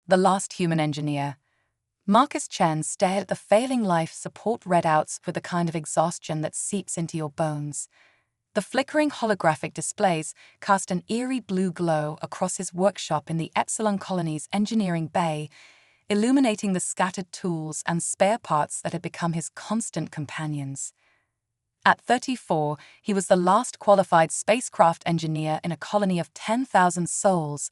The last human engineer. Marcus Chen stared at the failing life support readouts with the kind of exhaustion that seeps into your bones. The flickering holographic displays cast an eerie blue glow across his workshop in the Epsilon Colony's engineering bay, illuminating the scattered tools and spare parts that had become his constant companions. At 34, he was the last qualified spacecraft engineer in a colony of 10,000 souls,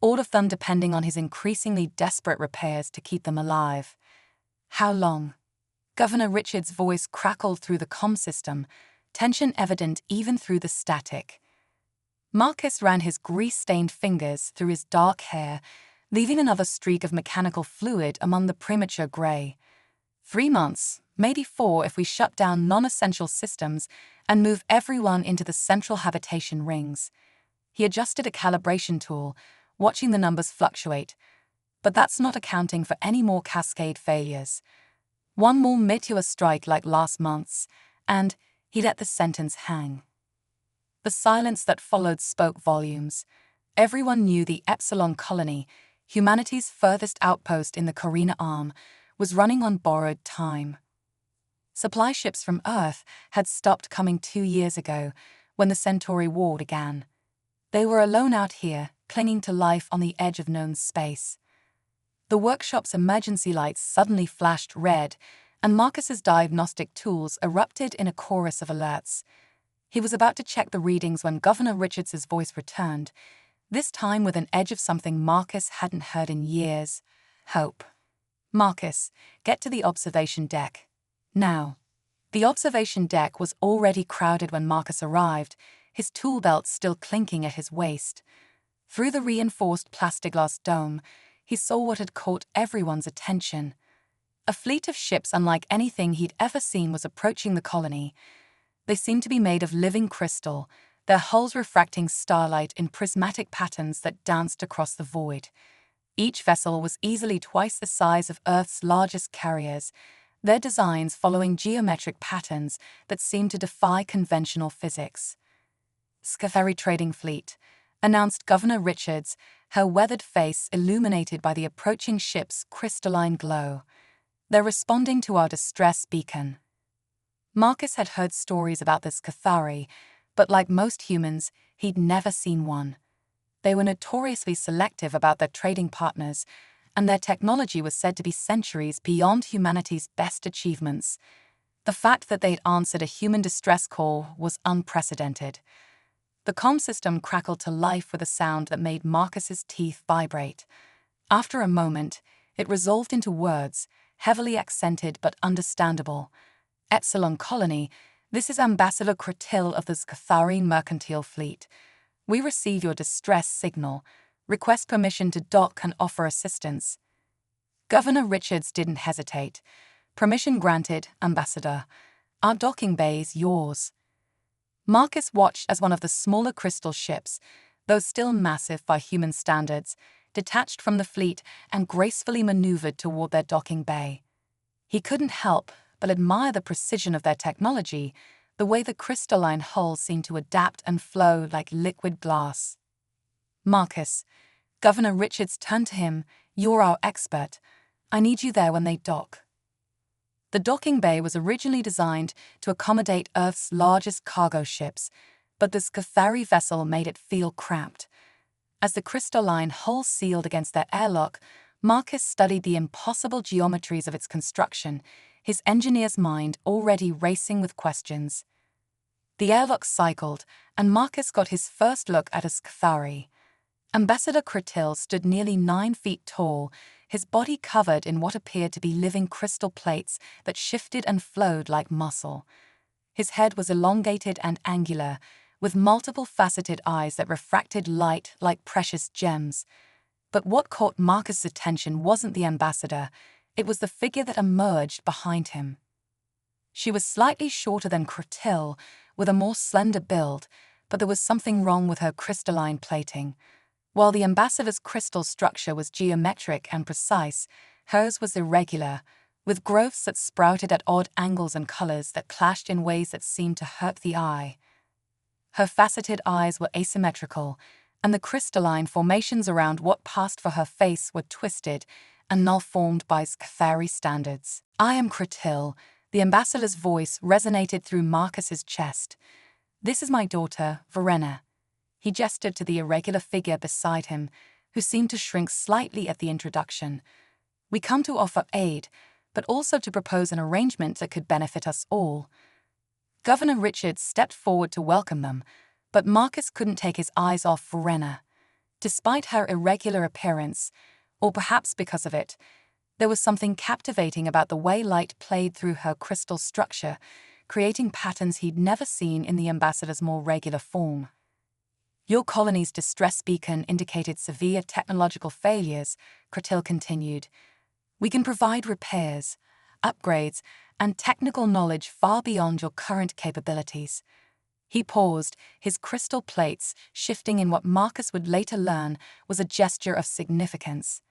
all of them depending on his increasingly desperate repairs to keep them alive. How long? Governor Richards' voice crackled through the comm system, tension evident even through the static. Marcus ran his grease-stained fingers through his dark hair, leaving another streak of mechanical fluid among the premature gray. 3 months, maybe 4 if we shut down non-essential systems and move everyone into the central habitation rings. He adjusted a calibration tool, watching the numbers fluctuate. But that's not accounting for any more cascade failures. One more meteor strike like last month's, and he let the sentence hang. The silence that followed spoke volumes. Everyone knew the Epsilon Colony, humanity's furthest outpost in the Carina Arm, was running on borrowed time. Supply ships from Earth had stopped coming 2 years ago, when the Centauri War began. They were alone out here, clinging to life on the edge of known space. The workshop's emergency lights suddenly flashed red, and Marcus's diagnostic tools erupted in a chorus of alerts. He was about to check the readings when Governor Richards' voice returned, this time with an edge of something Marcus hadn't heard in years: hope. Marcus, get to the observation deck. Now. The observation deck was already crowded when Marcus arrived, his tool belt still clinking at his waist. Through the reinforced plexiglass dome, he saw what had caught everyone's attention. A fleet of ships unlike anything he'd ever seen was approaching the colony. They seemed to be made of living crystal, their hulls refracting starlight in prismatic patterns that danced across the void. Each vessel was easily twice the size of Earth's largest carriers, their designs following geometric patterns that seemed to defy conventional physics. Sci-fi trading fleet, announced Governor Richards, her weathered face illuminated by the approaching ship's crystalline glow. They're responding to our distress beacon. Marcus had heard stories about the Sci-fi, but like most humans, he'd never seen one. They were notoriously selective about their trading partners, and their technology was said to be centuries beyond humanity's best achievements. The fact that they'd answered a human distress call was unprecedented. The comm system crackled to life with a sound that made Marcus's teeth vibrate. After a moment, it resolved into words, heavily accented but understandable. Epsilon Colony, this is Ambassador Kretil of the Sci-fi Mercantile Fleet. We receive your distress signal. Request permission to dock and offer assistance. Governor Richards didn't hesitate. Permission granted, Ambassador. Our docking bay is yours. Marcus watched as one of the smaller crystal ships, though still massive by human standards, detached from the fleet and gracefully maneuvered toward their docking bay. He couldn't help but admire the precision of their technology, the way the crystalline hull seemed to adapt and flow like liquid glass. Marcus, Governor Richards turned to him. You're our expert. I need you there when they dock. The docking bay was originally designed to accommodate Earth's largest cargo ships, but the Sci-fi vessel made it feel cramped. As the crystalline hull sealed against their airlock, Marcus studied the impossible geometries of its construction, his engineer's mind already racing with questions. The airlock cycled, and Marcus got his first look at a Sci-fi. Ambassador Kretil stood nearly 9 feet tall, his body covered in what appeared to be living crystal plates that shifted and flowed like muscle. His head was elongated and angular, with multiple faceted eyes that refracted light like precious gems. But what caught Marcus's attention wasn't the ambassador, it was the figure that emerged behind him. She was slightly shorter than Kretil, with a more slender build, but there was something wrong with her crystalline plating. While the ambassador's crystal structure was geometric and precise, hers was irregular, with growths that sprouted at odd angles and colors that clashed in ways that seemed to hurt the eye. Her faceted eyes were asymmetrical, and the crystalline formations around what passed for her face were twisted and malformed by Sci-fi standards. "I am Kretil," the ambassador's voice resonated through Marcus's chest. "This is my daughter, Verena." He gestured to the irregular figure beside him, who seemed to shrink slightly at the introduction. "We come to offer aid, but also to propose an arrangement that could benefit us all." Governor Richards stepped forward to welcome them, but Marcus couldn't take his eyes off Verena. Despite her irregular appearance, or perhaps because of it, there was something captivating about the way light played through her crystal structure, creating patterns he'd never seen in the ambassador's more regular form. "Your colony's distress beacon indicated severe technological failures," Kretil continued. "We can provide repairs, upgrades, and technical knowledge far beyond your current capabilities." He paused, his crystal plates shifting in what Marcus would later learn was a gesture of significance.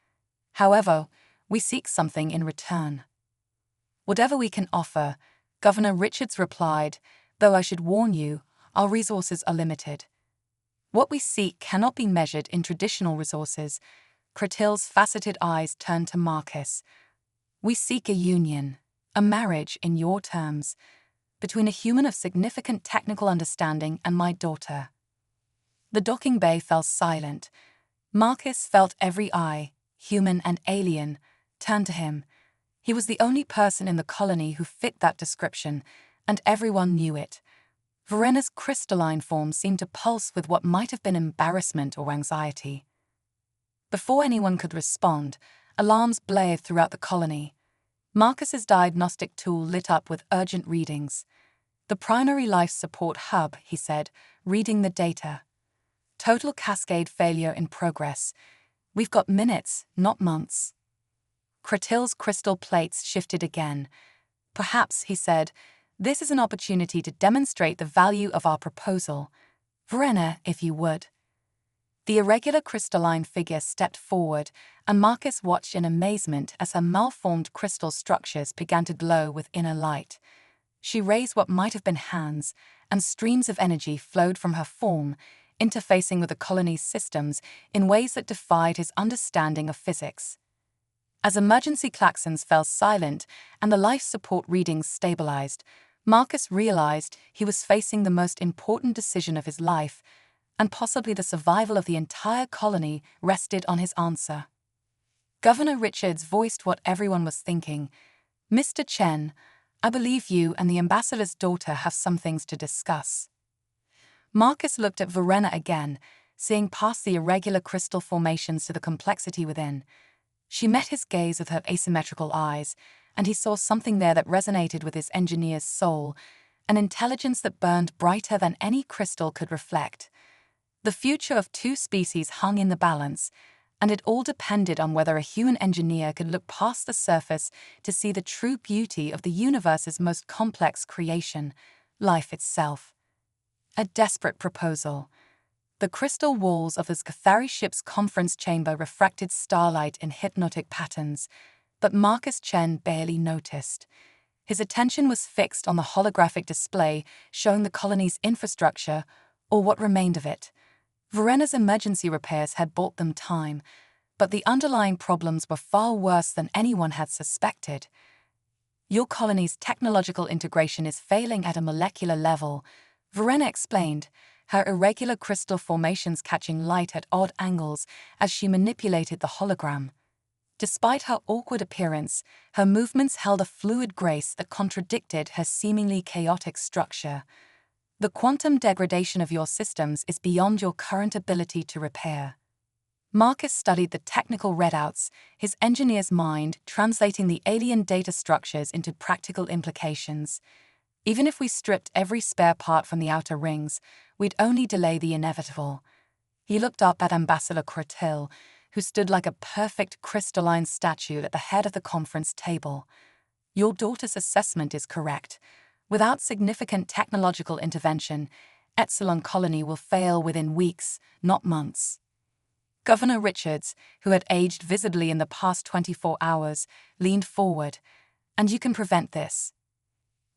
"However, we seek something in return." "Whatever we can offer," Governor Richards replied, "though I should warn you, our resources are limited." "What we seek cannot be measured in traditional resources." Kretil's faceted eyes turned to Marcus. "We seek a union, a marriage in your terms, between a human of significant technical understanding and my daughter." The docking bay fell silent. Marcus felt every eye, human and alien, turn to him. He was the only person in the colony who fit that description, and everyone knew it. Verena's crystalline form seemed to pulse with what might have been embarrassment or anxiety. Before anyone could respond, alarms blared throughout the colony. Marcus's diagnostic tool lit up with urgent readings. "The primary life support hub," he said, reading the data. "Total cascade failure in progress. We've got minutes, not months." Kretil's crystal plates shifted again. "Perhaps," he said, "this is an opportunity to demonstrate the value of our proposal. Verena, if you would." The irregular crystalline figure stepped forward, and Marcus watched in amazement as her malformed crystal structures began to glow with inner light. She raised what might have been hands, and streams of energy flowed from her form, interfacing with the colony's systems in ways that defied his understanding of physics. As emergency klaxons fell silent and the life support readings stabilized, Marcus realized he was facing the most important decision of his life, and possibly the survival of the entire colony rested on his answer. Governor Richards voiced what everyone was thinking. "Mr. Chen, I believe you and the ambassador's daughter have some things to discuss." Marcus looked at Verena again, seeing past the irregular crystal formations to the complexity within. She met his gaze with her asymmetrical eyes, and he saw something there that resonated with his engineer's soul, an intelligence that burned brighter than any crystal could reflect. The future of two species hung in the balance, and it all depended on whether a human engineer could look past the surface to see the true beauty of the universe's most complex creation, life itself. A desperate proposal. The crystal walls of the Sci-fi ship's conference chamber refracted starlight in hypnotic patterns, but Marcus Chen barely noticed. His attention was fixed on the holographic display showing the colony's infrastructure, or what remained of it. Verena's emergency repairs had bought them time, but the underlying problems were far worse than anyone had suspected. "Your colony's technological integration is failing at a molecular level," Verena explained, her irregular crystal formations catching light at odd angles as she manipulated the hologram. Despite her awkward appearance, her movements held a fluid grace that contradicted her seemingly chaotic structure. "The quantum degradation of your systems is beyond your current ability to repair." Marcus studied the technical readouts, his engineer's mind translating the alien data structures into practical implications. "Even if we stripped every spare part from the outer rings, we'd only delay the inevitable." He looked up at Ambassador Kretil, who stood like a perfect crystalline statue at the head of the conference table. "Your daughter's assessment is correct. Without significant technological intervention, Epsilon Colony will fail within weeks, not months." Governor Richards, who had aged visibly in the past 24 hours, leaned forward. "And you can prevent this."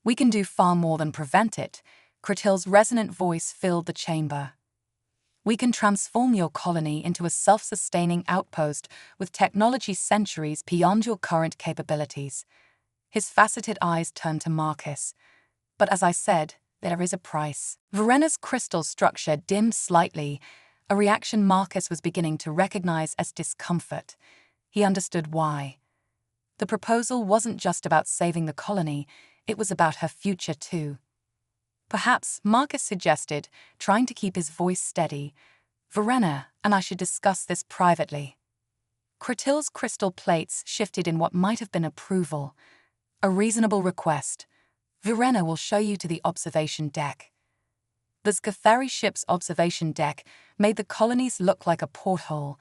"We can do far more than prevent it," Kretil's resonant voice filled the chamber. We can transform your colony into a self-sustaining outpost with technology centuries beyond your current capabilities. His faceted eyes turned to Marcus. But as I said, there is a price. Verena's crystal structure dimmed slightly, a reaction Marcus was beginning to recognize as discomfort. He understood why. The proposal wasn't just about saving the colony, it was about her future too. Perhaps, Marcus suggested, trying to keep his voice steady, Verena and I should discuss this privately. Clotilde's crystal plates shifted in what might have been approval. A reasonable request. Verena will show you to the observation deck. The Sci-fi ship's observation deck made the colonies look like a porthole.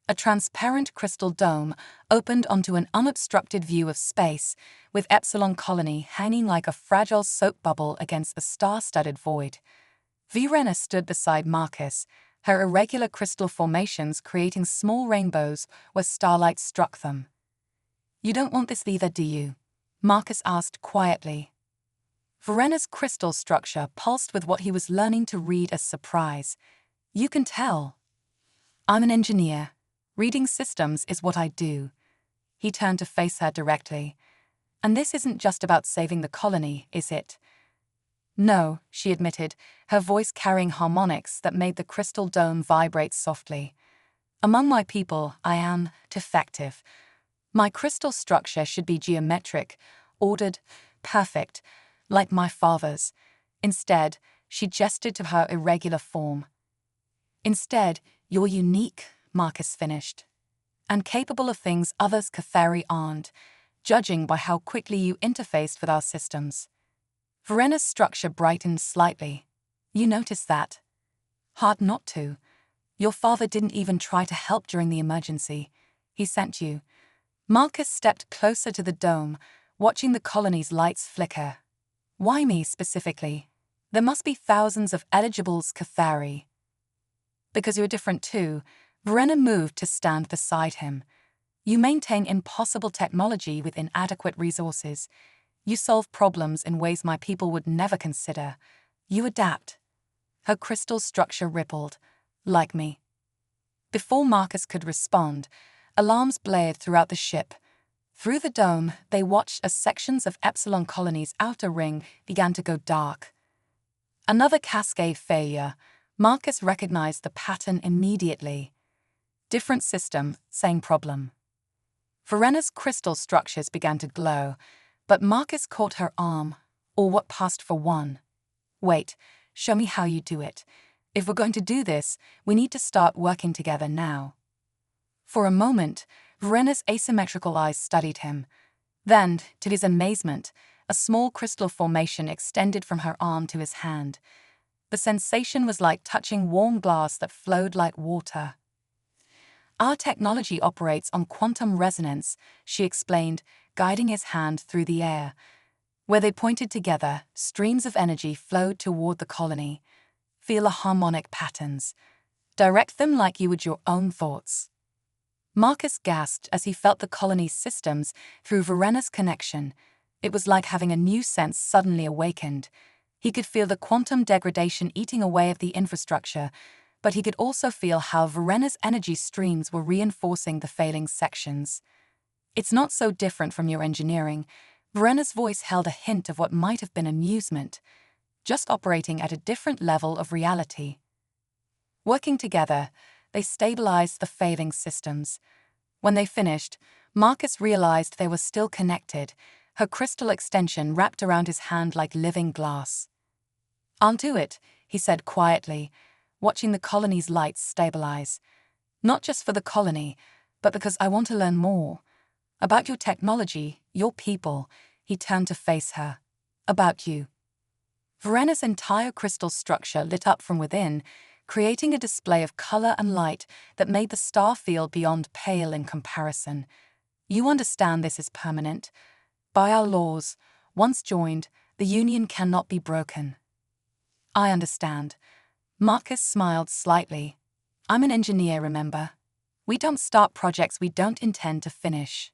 A transparent crystal dome opened onto an unobstructed view of space, with Epsilon Colony hanging like a fragile soap bubble against the star-studded void. Verena stood beside Marcus, her irregular crystal formations creating small rainbows where starlight struck them. "You don't want this either, do you?" Marcus asked quietly. Verena's crystal structure pulsed with what he was learning to read as surprise. "You can tell. I'm an engineer. Reading systems is what I do." He turned to face her directly. "And this isn't just about saving the colony, is it?" "No," she admitted, her voice carrying harmonics that made the crystal dome vibrate softly. "Among my people, I am defective. My crystal structure should be geometric, ordered, perfect, like my father's. Instead," she gestured to her irregular form. "Instead, you're unique," Marcus finished, "and capable of things others Cathari aren't, judging by how quickly you interfaced with our systems." Verena's structure brightened slightly. "You noticed that?" "Hard not to. Your father didn't even try to help during the emergency. He sent you." Marcus stepped closer to the dome, watching the colony's lights flicker. "Why me specifically? There must be thousands of eligibles Cathari." "Because you're different too." Verena moved to stand beside him. "You maintain impossible technology with inadequate resources. You solve problems in ways my people would never consider. You adapt." Her crystal structure rippled. "Like me." Before Marcus could respond, alarms blared throughout the ship. Through the dome, they watched as sections of Epsilon Colony's outer ring began to go dark. Another cascade failure. Marcus recognized the pattern immediately. Different system, same problem. Verena's crystal structures began to glow, but Marcus caught her arm, or what passed for one. "Wait, show me how you do it. If we're going to do this, we need to start working together now." For a moment, Verena's asymmetrical eyes studied him. Then, to his amazement, a small crystal formation extended from her arm to his hand. The sensation was like touching warm glass that flowed like water. "Our technology operates on quantum resonance," she explained, guiding his hand through the air. Where they pointed together, streams of energy flowed toward the colony. "Feel the harmonic patterns. Direct them like you would your own thoughts." Marcus gasped as he felt the colony's systems through Verena's connection. It was like having a new sense suddenly awakened. He could feel the quantum degradation eating away at the infrastructure, but he could also feel how Verena's energy streams were reinforcing the failing sections. "It's not so different from your engineering." Verena's voice held a hint of what might have been amusement, just operating at a different level of reality. Working together, they stabilized the failing systems. When they finished, Marcus realized they were still connected, her crystal extension wrapped around his hand like living glass. "I'll do it," he said quietly, watching the colony's lights stabilize. "Not just for the colony, but because I want to learn more. About your technology, your people." He turned to face her. "About you." Verena's entire crystal structure lit up from within, creating a display of color and light that made the star field beyond pale in comparison. "You understand this is permanent. By our laws, once joined, the union cannot be broken." "I understand." Marcus smiled slightly. "I'm an engineer, remember? We don't start projects we don't intend to finish."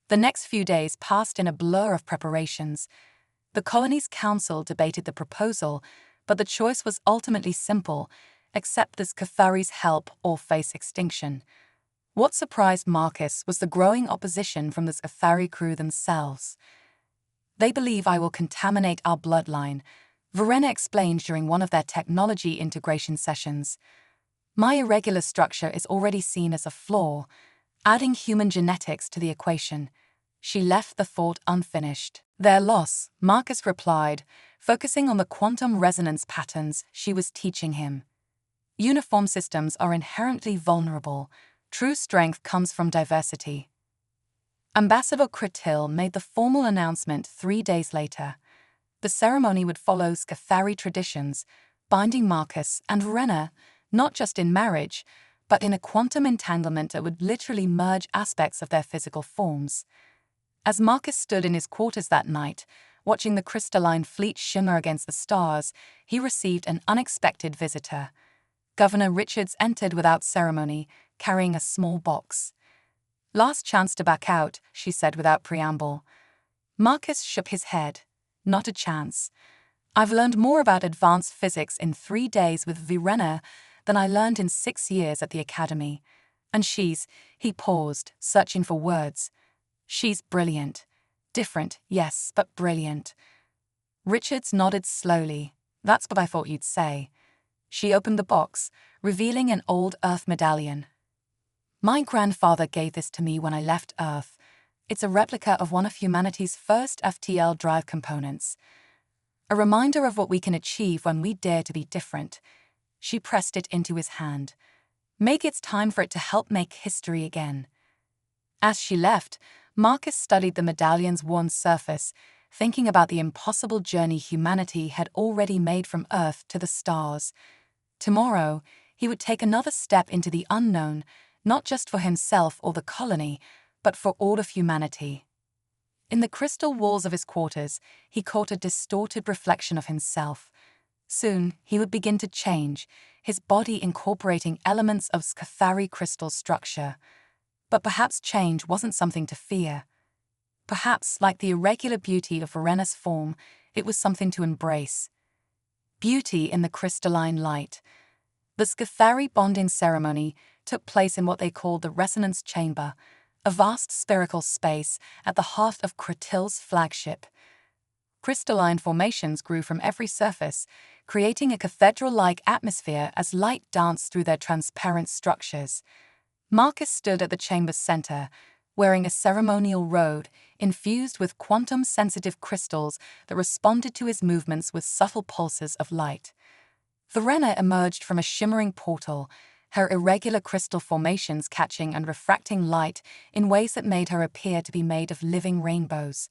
The next few days passed in a blur of preparations. The colony's council debated the proposal, but the choice was ultimately simple: accept this Cathari's help or face extinction. What surprised Marcus was the growing opposition from the Cathari crew themselves. They believe I will contaminate our bloodline, Verena explained during one of their technology integration sessions. My irregular structure is already seen as a flaw, adding human genetics to the equation. She left the thought unfinished. Their loss, Marcus replied, focusing on the quantum resonance patterns she was teaching him. Uniform systems are inherently vulnerable. True strength comes from diversity. Ambassador Kretil made the formal announcement 3 days later. The ceremony would follow Cathari traditions, binding Marcus and Verena not just in marriage, but in a quantum entanglement that would literally merge aspects of their physical forms. As Marcus stood in his quarters that night, watching the crystalline fleet shimmer against the stars, he received an unexpected visitor. Governor Richards entered without ceremony, carrying a small box. "Last chance to back out," she said without preamble. Marcus shook his head. "Not a chance. I've learned more about advanced physics in 3 days with Verena than I learned in 6 years at the academy. And he paused, searching for words. She's brilliant. Different, yes, but brilliant." Richards nodded slowly. "That's what I thought you'd say." She opened the box, revealing an old Earth medallion. "My grandfather gave this to me when I left Earth. It's a replica of one of humanity's first FTL drive components. A reminder of what we can achieve when we dare to be different." She pressed it into his hand. "Maybe it's time for it to help make history again." As she left, Marcus studied the medallion's worn surface, thinking about the impossible journey humanity had already made from Earth to the stars. Tomorrow, he would take another step into the unknown, not just for himself or the colony, but for all of humanity. In the crystal walls of his quarters, he caught a distorted reflection of himself. Soon, he would begin to change, his body incorporating elements of Cathari crystal structure. But perhaps change wasn't something to fear. Perhaps, like the irregular beauty of Verena's form, it was something to embrace. Beauty in the crystalline light. The Cathari bonding ceremony took place in what they called the resonance chamber, a vast spherical space at the heart of Kretil's flagship. Crystalline formations grew from every surface, creating a cathedral-like atmosphere as light danced through their transparent structures. Marcus stood at the chamber's center, wearing a ceremonial robe infused with quantum-sensitive crystals that responded to his movements with subtle pulses of light. Verena emerged from a shimmering portal, her irregular crystal formations catching and refracting light in ways that made her appear to be made of living rainbows.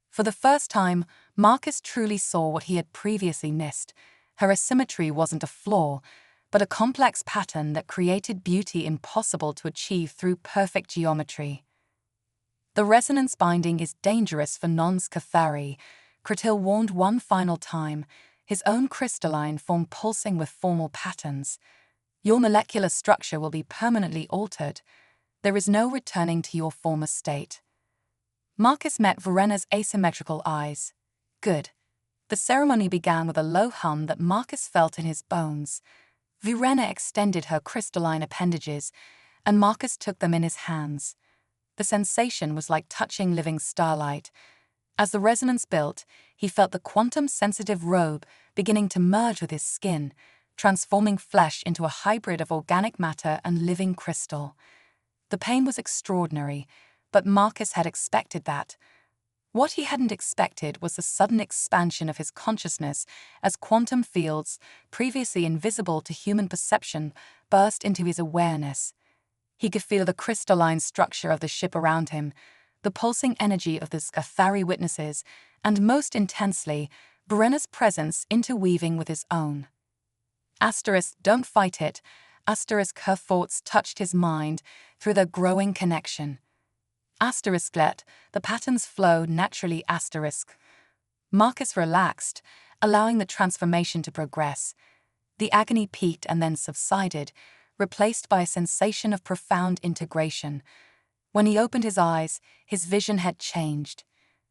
For the first time, Marcus truly saw what he had previously missed. Her asymmetry wasn't a flaw, but a complex pattern that created beauty impossible to achieve through perfect geometry. "The resonance binding is dangerous for non-Cathari," Kretil warned one final time, his own crystalline form pulsing with formal patterns. "Your molecular structure will be permanently altered. There is no returning to your former state." Marcus met Verena's asymmetrical eyes. "Good." The ceremony began with a low hum that Marcus felt in his bones. Verena extended her crystalline appendages, and Marcus took them in his hands. The sensation was like touching living starlight. As the resonance built, he felt the quantum-sensitive robe beginning to merge with his skin, transforming flesh into a hybrid of organic matter and living crystal. The pain was extraordinary, but Marcus had expected that. What he hadn't expected was the sudden expansion of his consciousness as quantum fields, previously invisible to human perception, burst into his awareness. He could feel the crystalline structure of the ship around him, the pulsing energy of the Cathari witnesses, and most intensely, Verena's presence interweaving with his own. Don't fight it. Her thoughts touched his mind through their growing connection. Let the patterns flow naturally. Marcus relaxed, allowing the transformation to progress. The agony peaked and then subsided, replaced by a sensation of profound integration. When he opened his eyes, his vision had changed.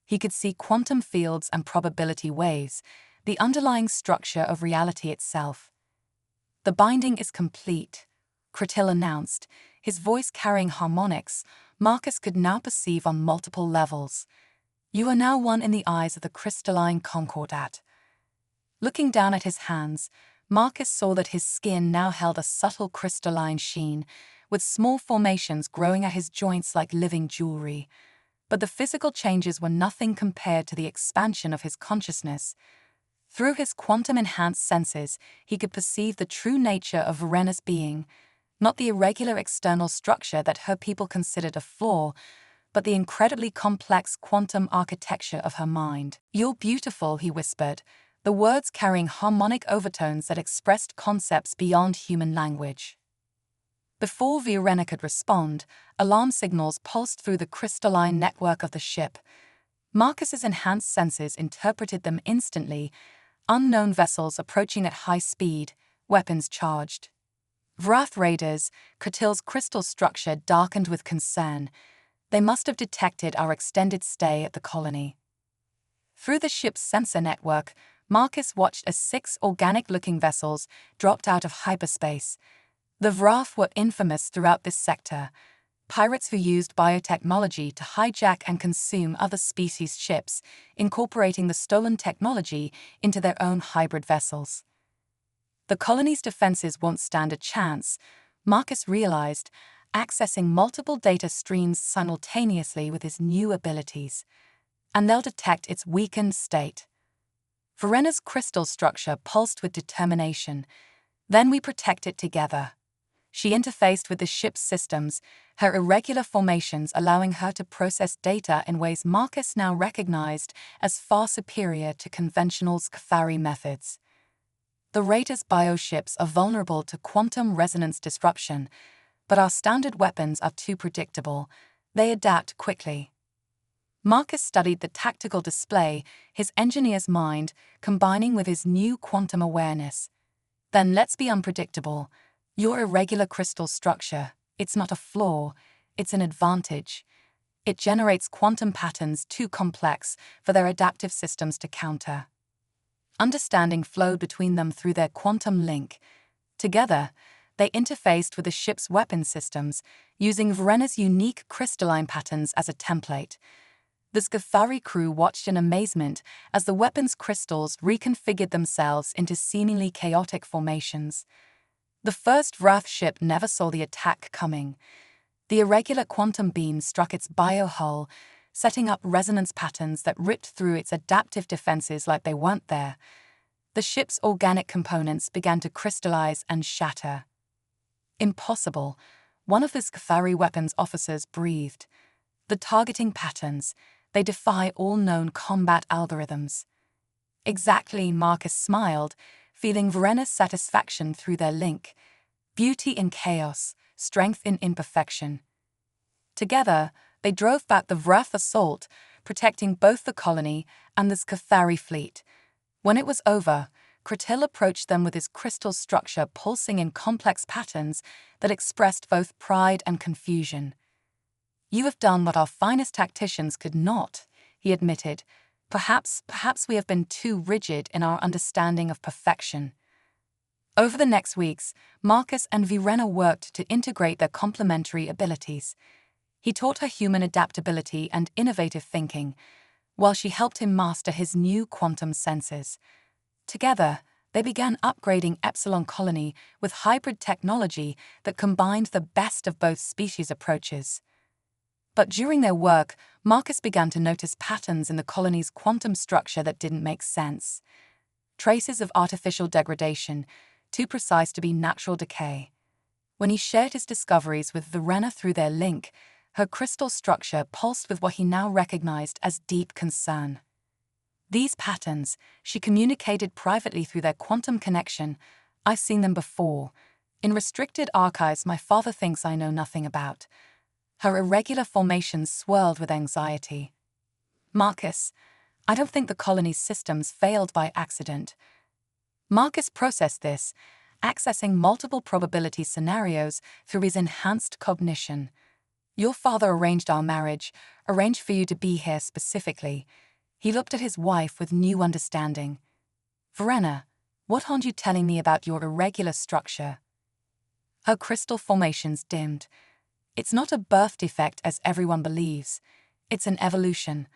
He could see quantum fields and probability waves, the underlying structure of reality itself. The binding is complete, Kretil announced, his voice carrying harmonics Marcus could now perceive on multiple levels. You are now one in the eyes of the crystalline Concordat. Looking down at his hands, Marcus saw that his skin now held a subtle crystalline sheen, with small formations growing at his joints like living jewelry. But the physical changes were nothing compared to the expansion of his consciousness. Through his quantum-enhanced senses, he could perceive the true nature of Verena's being, not the irregular external structure that her people considered a flaw, but the incredibly complex quantum architecture of her mind. "You're beautiful," he whispered, the words carrying harmonic overtones that expressed concepts beyond human language. Before Verena could respond, alarm signals pulsed through the crystalline network of the ship. Marcus's enhanced senses interpreted them instantly, unknown vessels approaching at high speed, weapons charged. Vrath raiders, Kretil's crystal structure darkened with concern. They must have detected our extended stay at the colony. Through the ship's sensor network, Marcus watched as 6 organic-looking vessels dropped out of hyperspace. The Vrath were infamous throughout this sector, pirates who used biotechnology to hijack and consume other species' ships, incorporating the stolen technology into their own hybrid vessels. The colony's defenses won't stand a chance, Marcus realized, accessing multiple data streams simultaneously with his new abilities. And they'll detect its weakened state. Verena's crystal structure pulsed with determination. Then we protect it together. She interfaced with the ship's systems, her irregular formations allowing her to process data in ways Marcus now recognized as far superior to conventional Sci-fi methods. The Raiders' bioships are vulnerable to quantum resonance disruption, but our standard weapons are too predictable. They adapt quickly. Marcus studied the tactical display, his engineer's mind combining with his new quantum awareness. Then let's be unpredictable. Your irregular crystal structure, it's not a flaw, it's an advantage. It generates quantum patterns too complex for their adaptive systems to counter. Understanding flowed between them through their quantum link. Together, they interfaced with the ship's weapon systems, using Verena's unique crystalline patterns as a template. The Sci-fi crew watched in amazement as the weapon's crystals reconfigured themselves into seemingly chaotic formations. The first Vrath ship never saw the attack coming. The irregular quantum beam struck its biohull, setting up resonance patterns that ripped through its adaptive defenses like they weren't there. The ship's organic components began to crystallize and shatter. "Impossible," one of the Sci-fi weapons officers breathed. "The targeting patterns, they defy all known combat algorithms." "Exactly," Marcus smiled, feeling Verena's satisfaction through their link. Beauty in chaos, strength in imperfection. Together, they drove back the Vrath assault, protecting both the colony and the Sci-fi fleet. When it was over, Kretil approached them with his crystal structure pulsing in complex patterns that expressed both pride and confusion. "You have done what our finest tacticians could not," he admitted. Perhaps we have been too rigid in our understanding of perfection." Over the next weeks, Marcus and Verena worked to integrate their complementary abilities. He taught her human adaptability and innovative thinking, while she helped him master his new quantum senses. Together, they began upgrading Epsilon Colony with hybrid technology that combined the best of both species approaches. But during their work, Marcus began to notice patterns in the colony's quantum structure that didn't make sense. Traces of artificial degradation, too precise to be natural decay. When he shared his discoveries with Verena through their link, her crystal structure pulsed with what he now recognized as deep concern. "These patterns," she communicated privately through their quantum connection, "I've seen them before. In restricted archives my father thinks I know nothing about." Her irregular formations swirled with anxiety. "Marcus, I don't think the colony's systems failed by accident." Marcus processed this, accessing multiple probability scenarios through his enhanced cognition. "Your father arranged our marriage, arranged for you to be here specifically." He looked at his wife with new understanding. "Verena, What aren't you telling me about your irregular structure? Her crystal formations dimmed. It's not a birth defect as everyone believes. It's an evolution.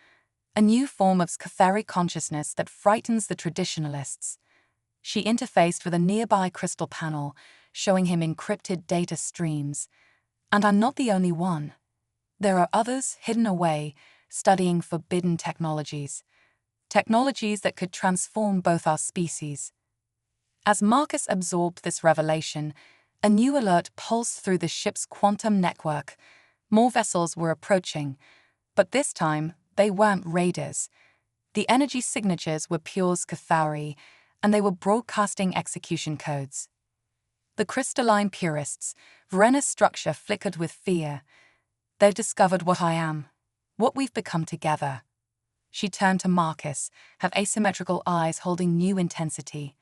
A new form of Scathari consciousness that frightens the traditionalists. She interfaced with a nearby crystal panel, showing him encrypted data streams. And I'm not the only one. There are others hidden away, studying forbidden technologies. Technologies that could transform both our species. As Marcus absorbed this revelation, a new alert pulsed through the ship's quantum network. More vessels were approaching, but this time they weren't raiders. The energy signatures were pure Scathari, and they were broadcasting execution codes. The crystalline purists, Verena's structure flickered with fear. They've discovered what I am, what we've become together. She turned to Marcus, her asymmetrical eyes holding new intensity.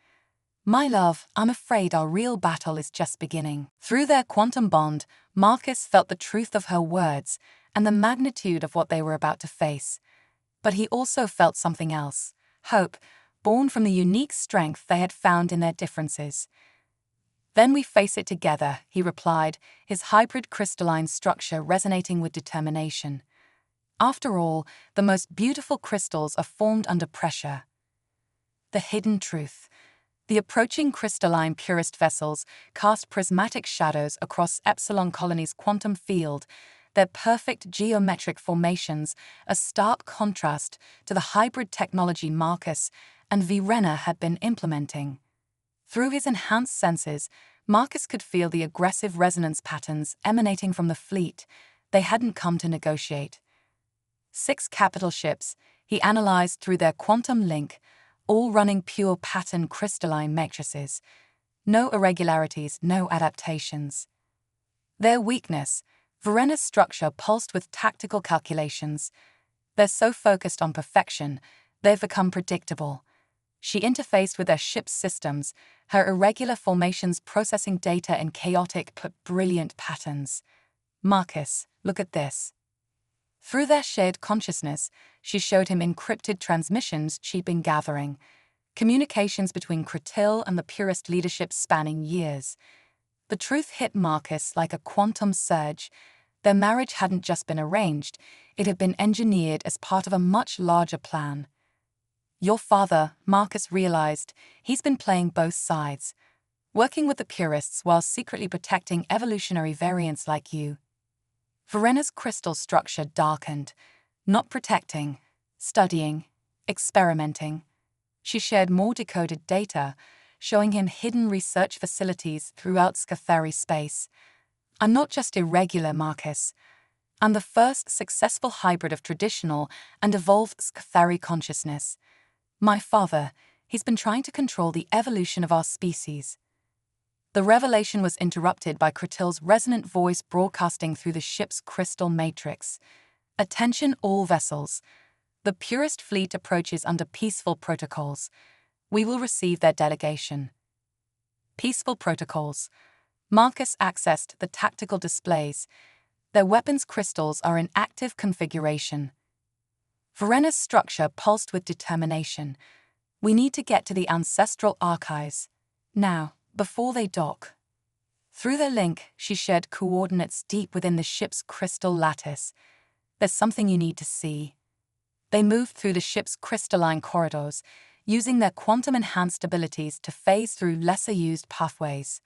My love, I'm afraid our real battle is just beginning. Through their quantum bond, Marcus felt the truth of her words and the magnitude of what they were about to face. But he also felt something else, hope, born from the unique strength they had found in their differences. Then we face it together, he replied, his hybrid crystalline structure resonating with determination. After all, the most beautiful crystals are formed under pressure. The hidden truth. The approaching crystalline purist vessels cast prismatic shadows across Epsilon Colony's quantum field, their perfect geometric formations a stark contrast to the hybrid technology Marcus and Verena had been implementing. Through his enhanced senses, Marcus could feel the aggressive resonance patterns emanating from the fleet. They hadn't come to negotiate. 6 capital ships, he analyzed through their quantum link, all running pure pattern crystalline matrices. No irregularities, no adaptations. Their weakness, Verena's structure pulsed with tactical calculations. They're so focused on perfection, they've become predictable. She interfaced with their ship's systems, her irregular formations processing data in chaotic but brilliant patterns. Marcus, look at this. Through their shared consciousness, she showed him encrypted transmissions she'd been gathering, communications between Cretil and the purist leadership spanning years. The truth hit Marcus like a quantum surge. Their marriage hadn't just been arranged, it had been engineered as part of a much larger plan. Your father, Marcus realized, he's been playing both sides, working with the purists while secretly protecting evolutionary variants like you. Verena's crystal structure darkened, not protecting, studying, experimenting. She shared more decoded data, showing him hidden research facilities throughout Scathari space. I'm not just irregular, Marcus. I'm the first successful hybrid of traditional and evolved Scathari consciousness. My father, he's been trying to control the evolution of our species. The revelation was interrupted by Cretil's resonant voice broadcasting through the ship's crystal matrix. Attention all vessels. The purist fleet approaches under peaceful protocols. We will receive their delegation. Peaceful protocols. Marcus accessed the tactical displays. Their weapons crystals are in active configuration. Verena's structure pulsed with determination. We need to get to the ancestral archives. Now, before they dock. Through their link, she shared coordinates deep within the ship's crystal lattice. There's something you need to see. They moved through the ship's crystalline corridors, using their quantum-enhanced abilities to phase through lesser-used pathways.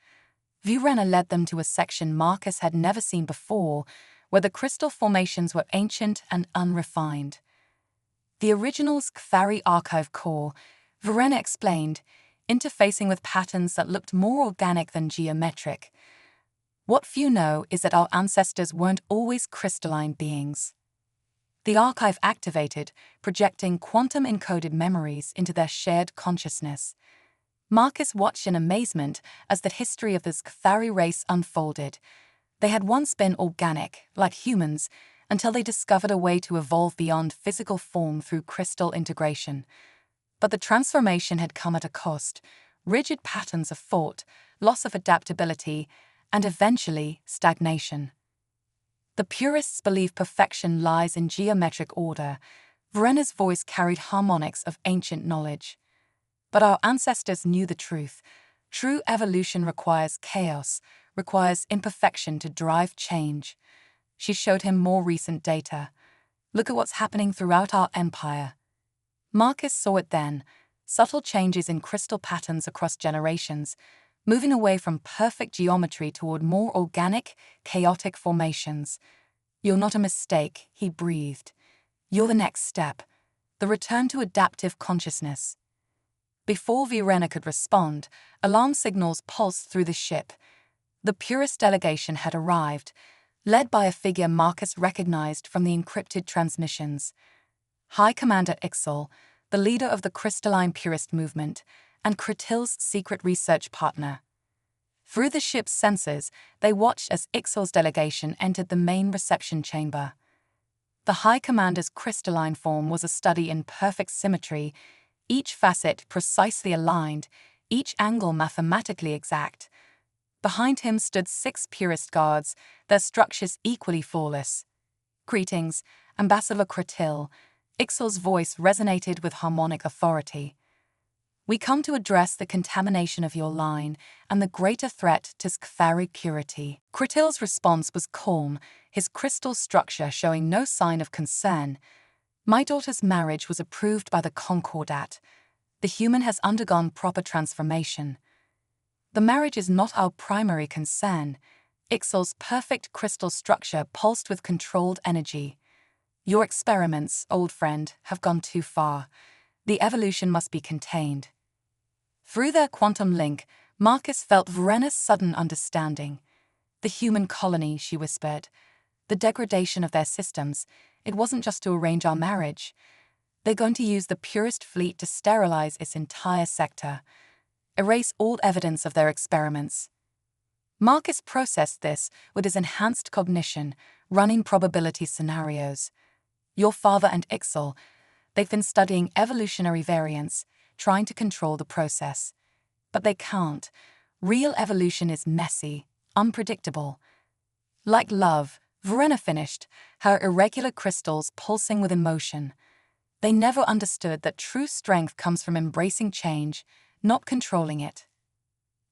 Verena led them to a section Marcus had never seen before, where the crystal formations were ancient and unrefined. The original Scathari archive core, Verena explained, interfacing with patterns that looked more organic than geometric. What few know is that our ancestors weren't always crystalline beings. The archive activated, projecting quantum-encoded memories into their shared consciousness. Marcus watched in amazement as the history of the Scathari race unfolded. They had once been organic, like humans, until they discovered a way to evolve beyond physical form through crystal integration. But the transformation had come at a cost: rigid patterns of thought, loss of adaptability, and eventually stagnation. The purists believe perfection lies in geometric order. Verena's voice carried harmonics of ancient knowledge. But our ancestors knew the truth. True evolution requires chaos, requires imperfection to drive change. She showed him more recent data. Look at what's happening throughout our empire. Marcus saw it then, subtle changes in crystal patterns across generations, moving away from perfect geometry toward more organic, chaotic formations. You're not a mistake, he breathed. You're the next step, the return to adaptive consciousness. Before Verena could respond, alarm signals pulsed through the ship. The Purist delegation had arrived, led by a figure Marcus recognized from the encrypted transmissions. High Commander Ixal, the leader of the Crystalline Purist movement, and Kretil's secret research partner. Through the ship's sensors, they watched as Ixal's delegation entered the main reception chamber. The High Commander's crystalline form was a study in perfect symmetry, each facet precisely aligned, each angle mathematically exact. Behind him stood 6 Purist guards, their structures equally flawless. "Greetings, Ambassador Kretil." Ixal's voice resonated with harmonic authority. "We come to address the contamination of your line and the greater threat to Scathari purity." Kretil's response was calm, his crystal structure showing no sign of concern. "My daughter's marriage was approved by the Concordat. The human has undergone proper transformation. The marriage is not our primary concern." Ixal's perfect crystal structure pulsed with controlled energy. "Your experiments, old friend, have gone too far. The evolution must be contained." Through their quantum link, Marcus felt Verena's sudden understanding. "The human colony," she whispered. "The degradation of their systems. It wasn't just to arrange our marriage. They're going to use the Purist fleet to sterilize its entire sector. Erase all evidence of their experiments." Marcus processed this with his enhanced cognition, running probability scenarios. "Your father and Ixal, they've been studying evolutionary variants, trying to control the process. But they can't. Real evolution is messy, unpredictable." Like love, Verena finished, her irregular crystals pulsing with emotion. They never understood that true strength comes from embracing change, not controlling it.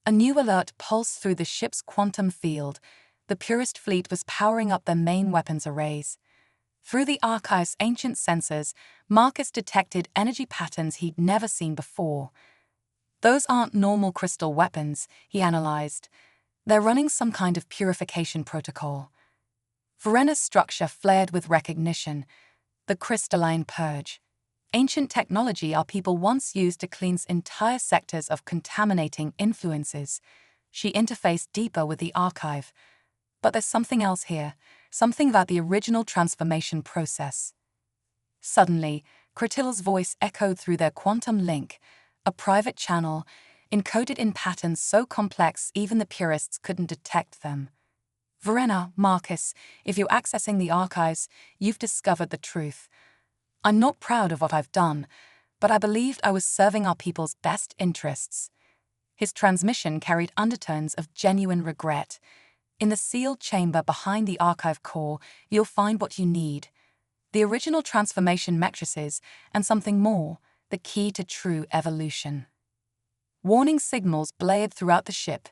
A new alert pulsed through the ship's quantum field. The Purist fleet was powering up their main weapons arrays. Through the archive's ancient sensors, Marcus detected energy patterns he'd never seen before. "Those aren't normal crystal weapons," he analyzed. "They're running some kind of purification protocol." Verena's structure flared with recognition. The crystalline purge. Ancient technology our people once used to cleanse entire sectors of contaminating influences. She interfaced deeper with the archive. "But there's something else here, something about the original transformation process." Suddenly, Kretil's voice echoed through their quantum link, a private channel, encoded in patterns so complex even the Purists couldn't detect them. "Verena, Marcus, if you're accessing the archives, you've discovered the truth. I'm not proud of what I've done, but I believed I was serving our people's best interests." His transmission carried undertones of genuine regret. "In the sealed chamber behind the archive core, you'll find what you need. The original transformation matrices, and something more, the key to true evolution." Warning signals blared throughout the ship.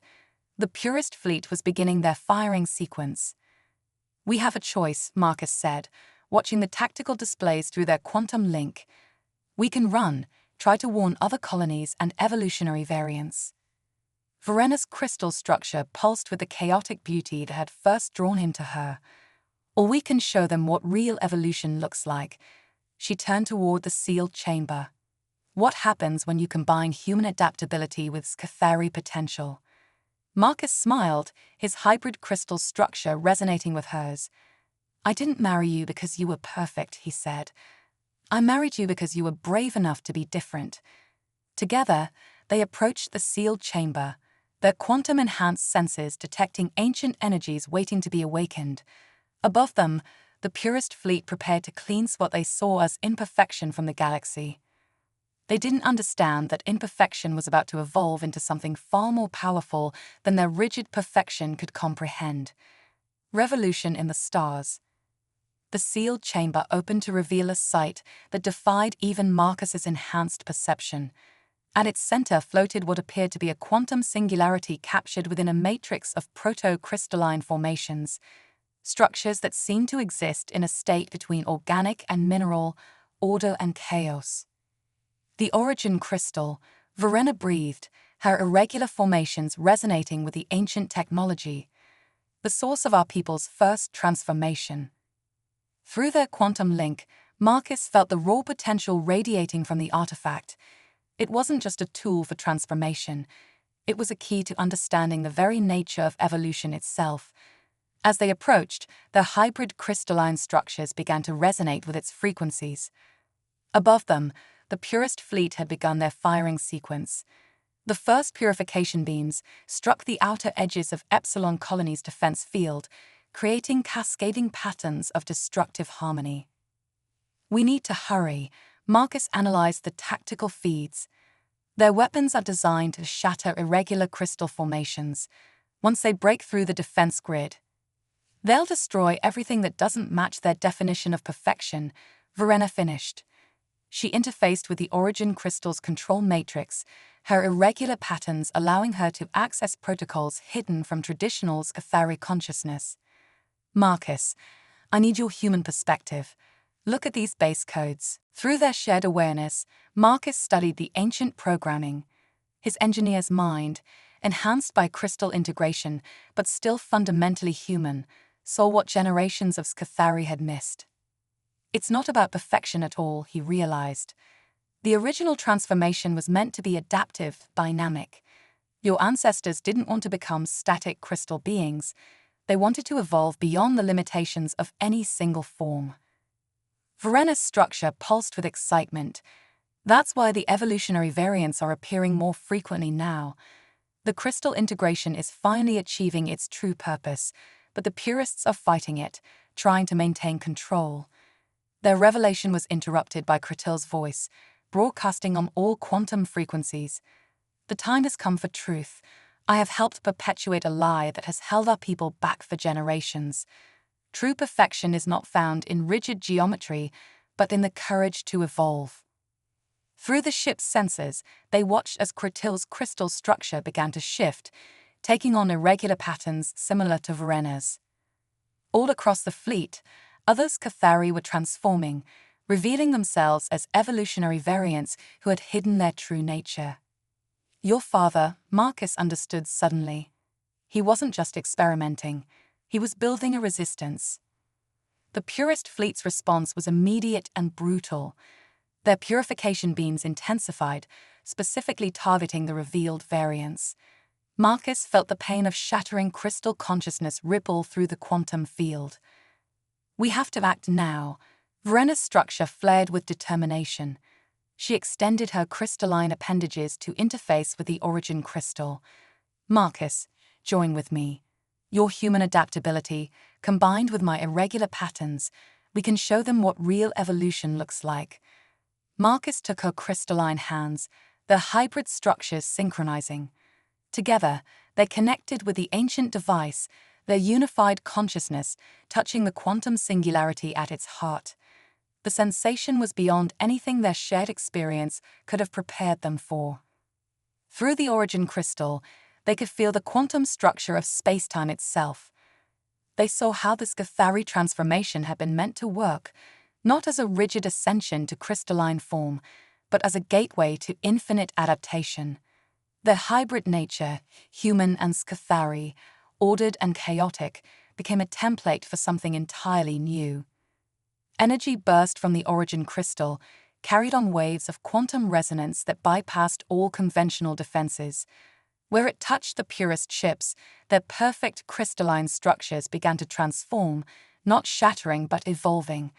The Purist fleet was beginning their firing sequence. "We have a choice," Marcus said, watching the tactical displays through their quantum link. "We can run, try to warn other colonies and evolutionary variants." Verena's crystal structure pulsed with the chaotic beauty that had first drawn him to her. "Or we can show them what real evolution looks like." She turned toward the sealed chamber. "What happens when you combine human adaptability with Scathari potential?" Marcus smiled, his hybrid crystal structure resonating with hers. "I didn't marry you because you were perfect," he said. "I married you because you were brave enough to be different." Together, they approached the sealed chamber, their quantum-enhanced senses detecting ancient energies waiting to be awakened. Above them, the Purist fleet prepared to cleanse what they saw as imperfection from the galaxy. They didn't understand that imperfection was about to evolve into something far more powerful than their rigid perfection could comprehend. Revolution in the stars. The sealed chamber opened to reveal a sight that defied even Marcus's enhanced perception. At its center floated what appeared to be a quantum singularity captured within a matrix of proto-crystalline formations, structures that seemed to exist in a state between organic and mineral, order and chaos. The origin crystal, Verena breathed, her irregular formations resonating with the ancient technology, the source of our people's first transformation. Through their quantum link, Marcus felt the raw potential radiating from the artifact. It wasn't just a tool for transformation, it was a key to understanding the very nature of evolution itself. As they approached, their hybrid crystalline structures began to resonate with its frequencies. Above them, the Purist fleet had begun their firing sequence. The first purification beams struck the outer edges of Epsilon Colony's defense field, creating cascading patterns of destructive harmony. We need to hurry, Marcus analyzed the tactical feeds. Their weapons are designed to shatter irregular crystal formations. Once they break through the defense grid, they'll destroy everything that doesn't match their definition of perfection, Verena finished. She interfaced with the origin crystal's control matrix, her irregular patterns allowing her to access protocols hidden from traditional Sci-fi consciousness. Marcus, I need your human perspective. Look at these base codes. Through their shared awareness, Marcus studied the ancient programming. His engineer's mind, enhanced by crystal integration but still fundamentally human, saw what generations of Sci-fi had missed. It's not about perfection at all, he realized. The original transformation was meant to be adaptive, dynamic. Your ancestors didn't want to become static crystal beings. They wanted to evolve beyond the limitations of any single form. Verena's structure pulsed with excitement. That's why the evolutionary variants are appearing more frequently now. The crystal integration is finally achieving its true purpose, but the purists are fighting it, trying to maintain control. Their revelation was interrupted by Kretil's voice, broadcasting on all quantum frequencies. The time has come for truth. I have helped perpetuate a lie that has held our people back for generations. True perfection is not found in rigid geometry, but in the courage to evolve. Through the ship's sensors, they watched as Kretil's crystal structure began to shift, taking on irregular patterns similar to Verena's. All across the fleet, other Sci-fi were transforming, revealing themselves as evolutionary variants who had hidden their true nature. Your father, Marcus understood suddenly. He wasn't just experimenting, he was building a resistance. The Purist fleet's response was immediate and brutal. Their purification beams intensified, specifically targeting the revealed variants. Marcus felt the pain of shattering crystal consciousness ripple through the quantum field. We have to act now. Verena's structure flared with determination. She extended her crystalline appendages to interface with the origin crystal. Marcus, join with me. Your human adaptability, combined with my irregular patterns, we can show them what real evolution looks like. Marcus took her crystalline hands, their hybrid structures synchronizing. Together, they connected with the ancient device, their unified consciousness touching the quantum singularity at its heart. The sensation was beyond anything their shared experience could have prepared them for. Through the origin crystal, they could feel the quantum structure of space-time itself. They saw how this Sci-fi transformation had been meant to work, not as a rigid ascension to crystalline form, but as a gateway to infinite adaptation. Their hybrid nature, human and Sci-fi, ordered and chaotic, became a template for something entirely new. Energy burst from the origin crystal, carried on waves of quantum resonance that bypassed all conventional defenses. Where it touched the Purist ships, their perfect crystalline structures began to transform, not shattering but evolving.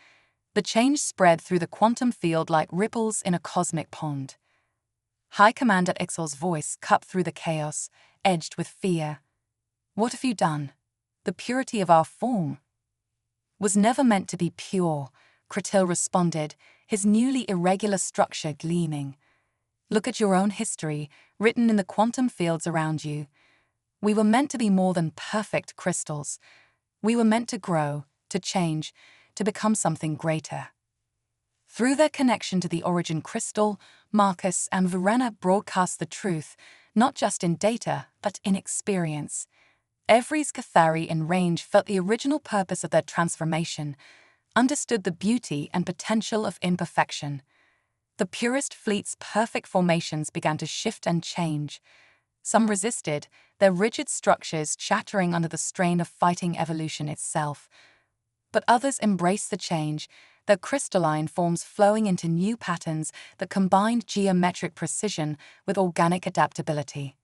The change spread through the quantum field like ripples in a cosmic pond. High Commander Ixel's voice cut through the chaos, edged with fear. What have you done? The purity of our form was never meant to be pure, Kretil responded, his newly irregular structure gleaming. Look at your own history, written in the quantum fields around you. We were meant to be more than perfect crystals. We were meant to grow, to change, to become something greater. Through their connection to the origin crystal, Marcus and Verena broadcast the truth, not just in data, but in experience. Every Scathari in range felt the original purpose of their transformation, understood the beauty and potential of imperfection. The purest fleet's perfect formations began to shift and change. Some resisted, their rigid structures shattering under the strain of fighting evolution itself. But others embraced the change, their crystalline forms flowing into new patterns that combined geometric precision with organic adaptability.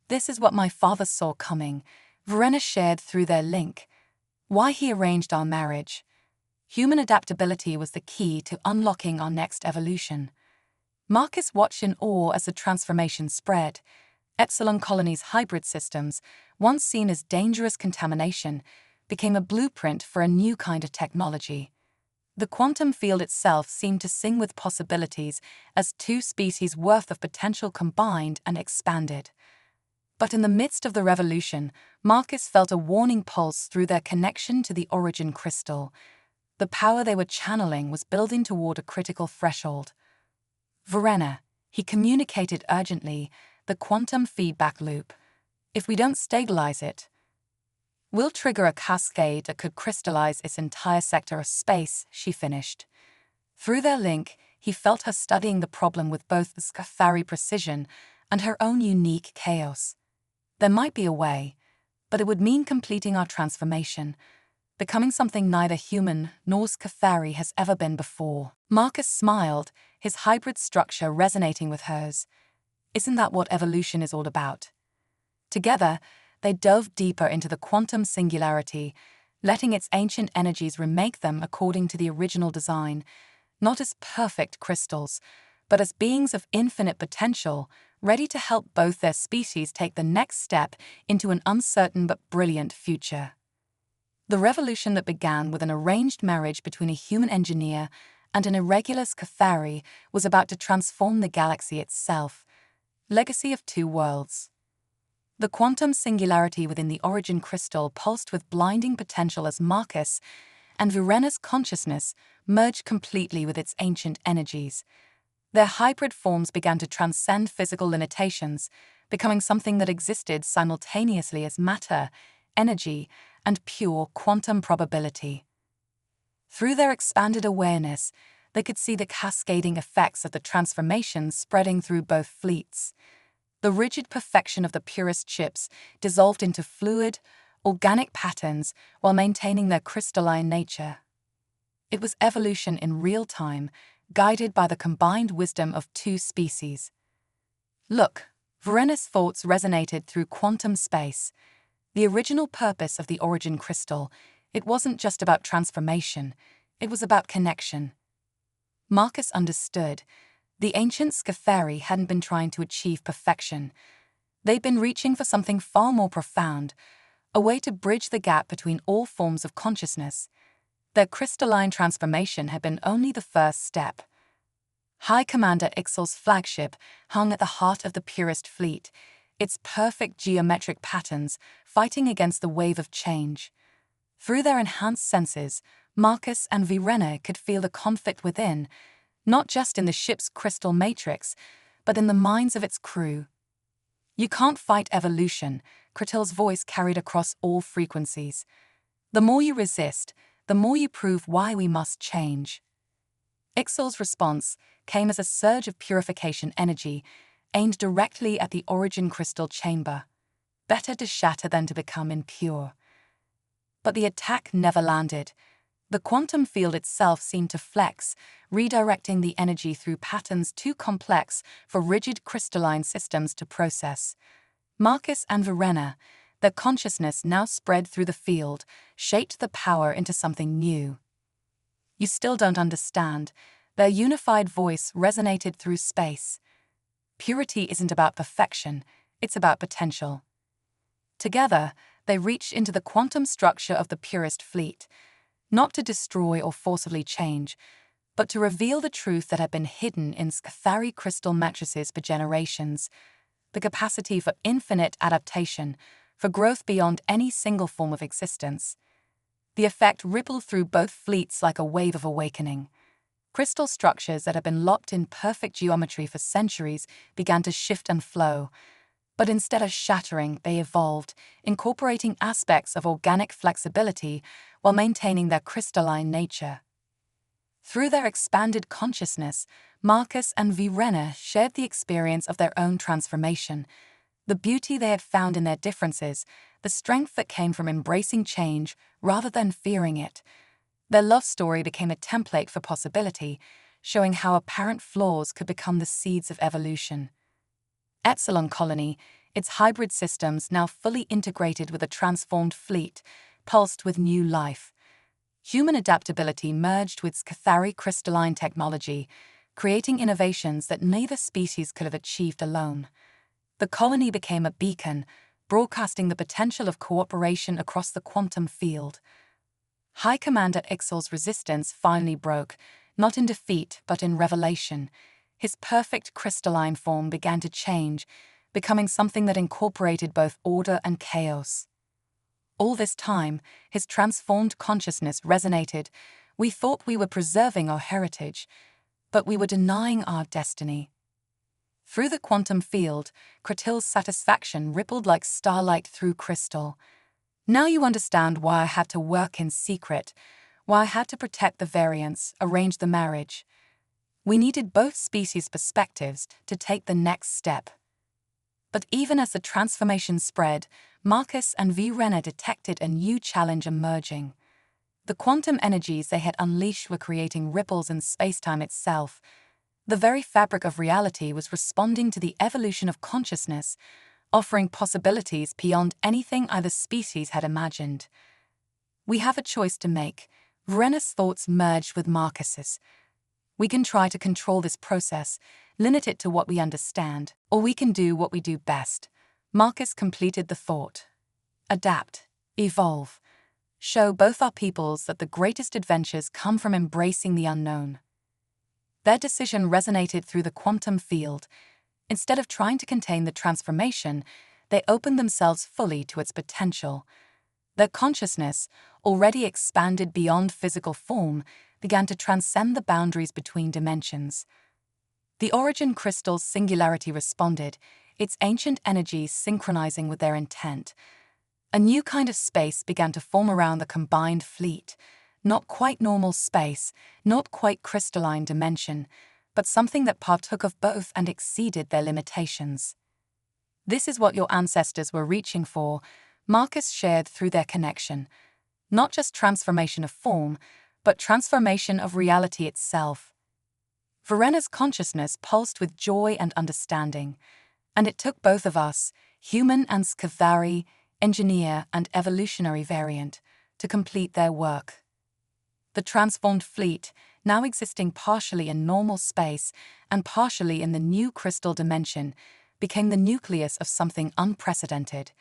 "This is what my father saw coming," Verena shared through their link. "Why he arranged our marriage. Human adaptability was the key to unlocking our next evolution." Marcus watched in awe as the transformation spread. Epsilon colonies' hybrid systems, once seen as dangerous contamination, became a blueprint for a new kind of technology. The quantum field itself seemed to sing with possibilities as two species' worth of potential combined and expanded. But in the midst of the revolution, Marcus felt a warning pulse through their connection to the origin crystal. The power they were channeling was building toward a critical threshold. "Verena," he communicated urgently, "the quantum feedback loop. If we don't stabilize it, we'll trigger a cascade that could crystallize its entire sector of space," she finished. Through their link, he felt her studying the problem with both the Scathari precision and her own unique chaos. There might be a way, but it would mean completing our transformation, becoming something neither human nor Scathari has ever been before. Marcus smiled, his hybrid structure resonating with hers. Isn't that what evolution is all about? Together, they dove deeper into the quantum singularity, letting its ancient energies remake them according to the original design, not as perfect crystals, but as beings of infinite potential, ready to help both their species take the next step into an uncertain but brilliant future. The revolution that began with an arranged marriage between a human engineer and an irregular Scathari was about to transform the galaxy itself. Legacy of Two Worlds. The quantum singularity within the origin crystal pulsed with blinding potential as Marcus and Verena's consciousness merged completely with its ancient energies. Their hybrid forms began to transcend physical limitations, becoming something that existed simultaneously as matter, energy, and pure quantum probability. Through their expanded awareness, they could see the cascading effects of the transformation spreading through both fleets. The rigid perfection of the purest chips dissolved into fluid, organic patterns while maintaining their crystalline nature. It was evolution in real time, guided by the combined wisdom of two species. "Look," Verena's thoughts resonated through quantum space. The original purpose of the origin crystal, it wasn't just about transformation, it was about connection. Marcus understood. The ancient Scathari hadn't been trying to achieve perfection. They'd been reaching for something far more profound, a way to bridge the gap between all forms of consciousness. Their crystalline transformation had been only the first step. High Commander Ixal's flagship hung at the heart of the purest fleet, its perfect geometric patterns fighting against the wave of change. Through their enhanced senses, Marcus and Verena could feel the conflict within, not just in the ship's crystal matrix, but in the minds of its crew. "You can't fight evolution," Kratil's voice carried across all frequencies. "The more you resist, the more you prove why we must change." Ixal's response came as a surge of purification energy, aimed directly at the origin crystal chamber. Better to shatter than to become impure. But the attack never landed. The quantum field itself seemed to flex, redirecting the energy through patterns too complex for rigid crystalline systems to process. Marcus and Verena, their consciousness now spread through the field, shaped the power into something new. "You still don't understand." Their unified voice resonated through space. "Purity isn't about perfection, it's about potential." Together, they reached into the quantum structure of the purest fleet, not to destroy or forcibly change, but to reveal the truth that had been hidden in Scathari crystal matrices for generations, the capacity for infinite adaptation, for growth beyond any single form of existence. The effect rippled through both fleets like a wave of awakening. Crystal structures that had been locked in perfect geometry for centuries began to shift and flow. But instead of shattering, they evolved, incorporating aspects of organic flexibility while maintaining their crystalline nature. Through their expanded consciousness, Marcus and Verena shared the experience of their own transformation, the beauty they had found in their differences, the strength that came from embracing change rather than fearing it. Their love story became a template for possibility, showing how apparent flaws could become the seeds of evolution. Epsilon Colony, its hybrid systems now fully integrated with a transformed fleet, pulsed with new life. Human adaptability merged with Scathari crystalline technology, creating innovations that neither species could have achieved alone. The colony became a beacon, broadcasting the potential of cooperation across the quantum field. High Commander Ixal's resistance finally broke, not in defeat but in revelation. His perfect crystalline form began to change, becoming something that incorporated both order and chaos. All this time, his transformed consciousness resonated. We thought we were preserving our heritage, but we were denying our destiny. Through the quantum field, Kratil's satisfaction rippled like starlight through crystal. Now you understand why I had to work in secret, why I had to protect the variants, arrange the marriage. We needed both species' perspectives to take the next step. But even as the transformation spread, Marcus and Verena detected a new challenge emerging. The quantum energies they had unleashed were creating ripples in spacetime itself. The very fabric of reality was responding to the evolution of consciousness, offering possibilities beyond anything either species had imagined. We have a choice to make. Verena's thoughts merged with Marcus's. We can try to control this process, limit it to what we understand, or we can do what we do best. Marcus completed the thought. Adapt, evolve. Show both our peoples that the greatest adventures come from embracing the unknown. Their decision resonated through the quantum field. Instead of trying to contain the transformation, they opened themselves fully to its potential. Their consciousness, already expanded beyond physical form, began to transcend the boundaries between dimensions. The origin crystal's singularity responded, its ancient energies synchronizing with their intent. A new kind of space began to form around the combined fleet. Not quite normal space, not quite crystalline dimension, but something that partook of both and exceeded their limitations. This is what your ancestors were reaching for, Marcus shared through their connection. Not just transformation of form, but transformation of reality itself. Verena's consciousness pulsed with joy and understanding, and it took both of us, human and Scathari, engineer and evolutionary variant, to complete their work. The transformed fleet, now existing partially in normal space and partially in the new crystal dimension, became the nucleus of something unprecedented.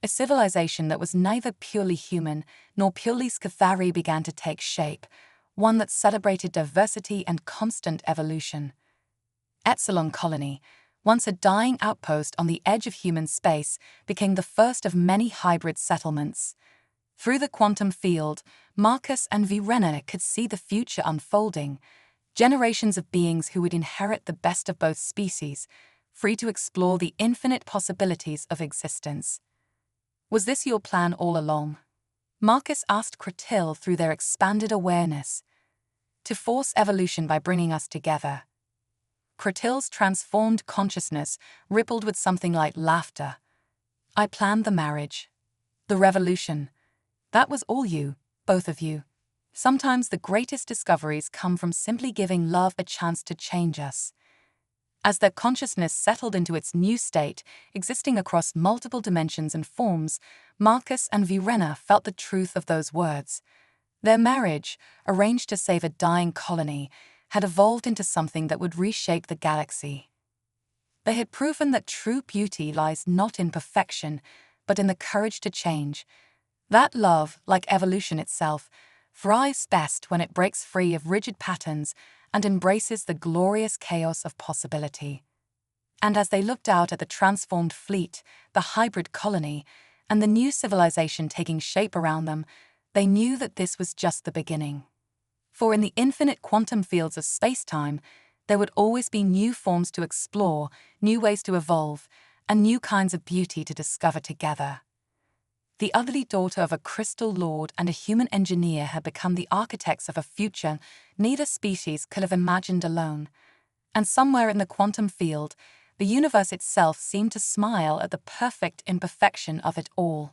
A civilization that was neither purely human nor purely Scathari began to take shape, one that celebrated diversity and constant evolution. Epsilon Colony, once a dying outpost on the edge of human space, became the first of many hybrid settlements. Through the quantum field, Marcus and Verena could see the future unfolding, generations of beings who would inherit the best of both species, free to explore the infinite possibilities of existence. Was this your plan all along? Marcus asked Kratil through their expanded awareness. To force evolution by bringing us together. Kratil's transformed consciousness rippled with something like laughter. I planned the marriage. The revolution. That was all you, both of you. Sometimes the greatest discoveries come from simply giving love a chance to change us. As their consciousness settled into its new state, existing across multiple dimensions and forms, Marcus and Verena felt the truth of those words. Their marriage, arranged to save a dying colony, had evolved into something that would reshape the galaxy. They had proven that true beauty lies not in perfection, but in the courage to change. That love, like evolution itself, thrives best when it breaks free of rigid patterns and embraces the glorious chaos of possibility. And as they looked out at the transformed fleet, the hybrid colony, and the new civilization taking shape around them, they knew that this was just the beginning. For in the infinite quantum fields of space-time, there would always be new forms to explore, new ways to evolve, and new kinds of beauty to discover together. The ugly daughter of a crystal lord and a human engineer had become the architects of a future neither species could have imagined alone. And somewhere in the quantum field, the universe itself seemed to smile at the perfect imperfection of it all.